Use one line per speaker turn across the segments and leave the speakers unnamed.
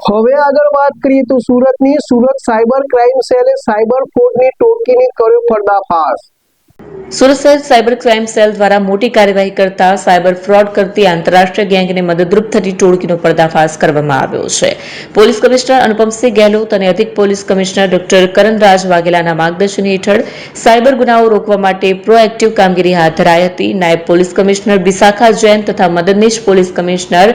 હવે આગળ વાત કરીએ તો સુરત સાયબર ક્રાઇમ સેલે સાયબર ફ્રોડની ટોકીને કર્યો પર્દાફાશ।
સુરત શહેર સાયબર ક્રાઇમ સેલ દ્વારા મોટી કાર્યવાહી કરતા સાયબર ફ્રોડ કરતી આંતરરાષ્ટ્રીય ગેંગને મદદરૂપ થતી ટોળકીનો પર્દાફાશ કરવામાં આવ્યો છે। પોલીસ કમિશનર અનુપમસિંહ ગેહલોત અને અધિક પોલીસ કમિશનર ડોક્ટર કરણરાજ વાઘેલાના માર્ગદર્શન હેઠળ સાયબર ગુનાઓ રોકવા માટે પ્રોએક્ટિવ કામગીરી હાથ ધરાઈ હતી। નાયબ પોલીસ કમિશનર બિશાખા જૈન તથા મદદનીશ પોલીસ કમિશનર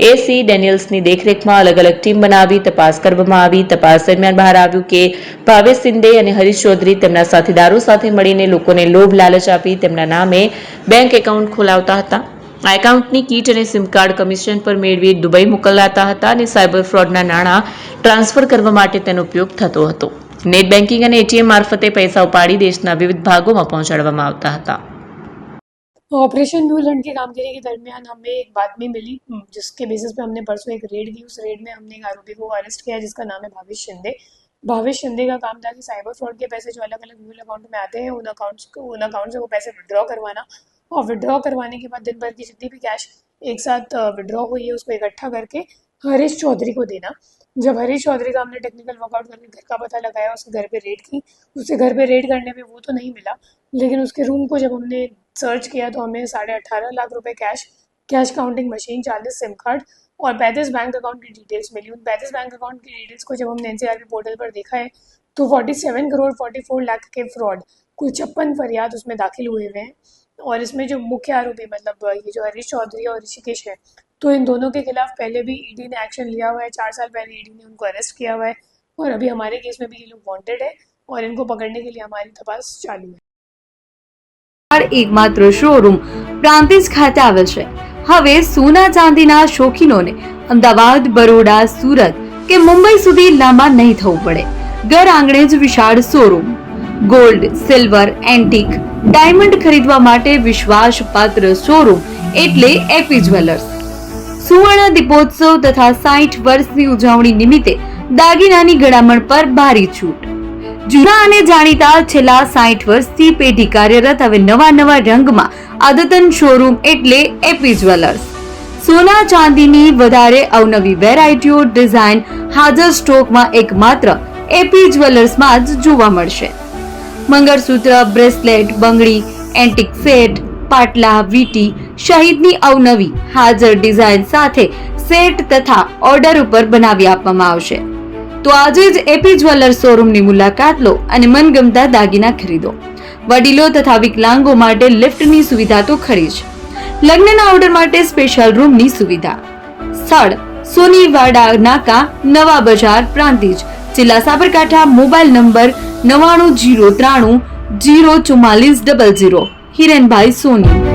એસી ડેનિયલ્સની દેખરેખમાં અલગ અલગ ટીમ બનાવી તપાસ કરવામાં આવી। તપાસ દરમિયાન બહાર આવ્યું કે ભાવેશ શિંદે અને હરીશ ચૌધરી તેમના સાથીદારો સાથે મળીને લોકોને લોભ લાલચ આપી તેમના નામે બેંક એકાઉન્ટ ખોલાવતા હતા। આ એકાઉન્ટની કીટ અને સિમ કાર્ડ કમિશન પર મેળવી દુબઈ મોકલાતા હતા અને સાયબર ફ્રોડના નાણાં ટ્રાન્સફર કરવા માટે તેનો ઉપયોગ થતો હતો। નેટ બેન્કિંગ અને એટીએમ મારફતે પૈસા ઉપાડી देशના विविध भागों में पहुंचाड़वामां आवता हता।
ऑपरेशन न्यू लैंड की कामगिरी के दरमियान हमें एक बातमी मिली, जिसके बेसिस पे हमने परसों एक रेड की। उस रेड में हमने एक आरोपी को अरेस्ट किया जिसका नाम है भावेश शिंदे। भावेश शिंदे का काम था कि साइबर फ्रॉड के पैसे जो अलग अलग म्यूल अकाउंट में आते हैं उन अकाउंट से वो पैसे विड्रॉ करवाना, और विड्रॉ करवाने के बाद दिन भर की जितनी भी कैश एक साथ विड्रॉ हुई है उसको इकट्ठा करके हरीश चौधरी को देना। जब हरीश चौधरी का हमने टेक्निकल वर्कआउट करके घर का पता लगाया, उसके घर पे रेड की। उसके घर पे रेड करने पे वो तो नहीं मिला, लेकिन उसके रूम को जब हमने सर्च किया तो हमें 18.5 लाख रुपए cash counting machine, 40 SIM card और 35 बैंक अकाउंट की डिटेल्स मिली। उन 35 बैंक अकाउंट की डिटेल्स को जब हमने एनसीआरबी पोर्टल पर देखा है तो 47 करोड़ 44 लाख के फ्रॉड, कुल 56 फरियाद उसमें दाखिल हुए हुए हैं। और इसमें जो मुख्य आरोपी मतलब ये जो हरीश चौधरी और ऋषिकेश है, तो इन दोनों के खिलाफ पहले भी ईडी ने एक्शन लिया हुआ है। 4 साल पहले ईडी ने उनको अरेस्ट किया हुआ है और अभी हमारे केस में भी ये लोग वांटेड है और इनको पकड़ने के लिए हमारी तपास चालू है।
એકમાત્ર શોરૂમ પ્રાંતિજ ખાતે આવેલ છે। હવે સોના ચાંદીના શોખીનોને અમદાવાદ, બરોડા, સુરત કે મુંબઈ સુધી લાંબા નહીં થવું પડે। ઘર આંગણે જ વિશાળ showroom. Gold, silver, antique, diamond ખરીદવા માટે વિશ્વાસપાત્ર શોરૂમ એટલે એપી જ્વેલર્સ। સુવર્ણ દીપોત્સવ તથા 60 વર્ષની ઉજવણી નિમિત્તે દાગીનાની ગળામણ પર ભારી છૂટ। જૂના અને જાણીતા છેલ્લા 60 વર્ષથી પેઢી કાર્યરત હવે નવા રંગમાં આદતન શોરૂમ એટલે એપી જ્વેલર્સ। સોના ચાંદીની વધારે અવનવી વેરાયટીઓ, ડિઝાઇન હાજર સ્ટોકમાં એકમાત્ર એપી જ્વેલર્સમાં જ જોવા મળશે। મંગળસૂત્ર, બ્રેસલેટ, બંગડી, એન્ટિક સેટ, પાટલા, વીટી સહિતની અવનવી હાજર ડિઝાઇન સાથે સેટ તથા ઓર્ડર ઉપર બનાવી આપવામાં આવશે। તો આજે જ એપી જ્વેલર્સ શોરૂમની મુલાકાત લો અને મનગમતા દાગીના ખરીદો। વડીલો તથા વિકલાંગો માટે લિફ્ટની સુવિધા તો ખરી જ, લગ્નના ઓર્ડર માટે સ્પેશિયલ રૂમની સુવિધા। સ્થળ સોનીવાડા નાકા, નવા બજાર, પ્રાંતિજ, જિલ્લા સાબરકાંઠા। Mobile number 9903004400। હિરેનભાઈ સોની।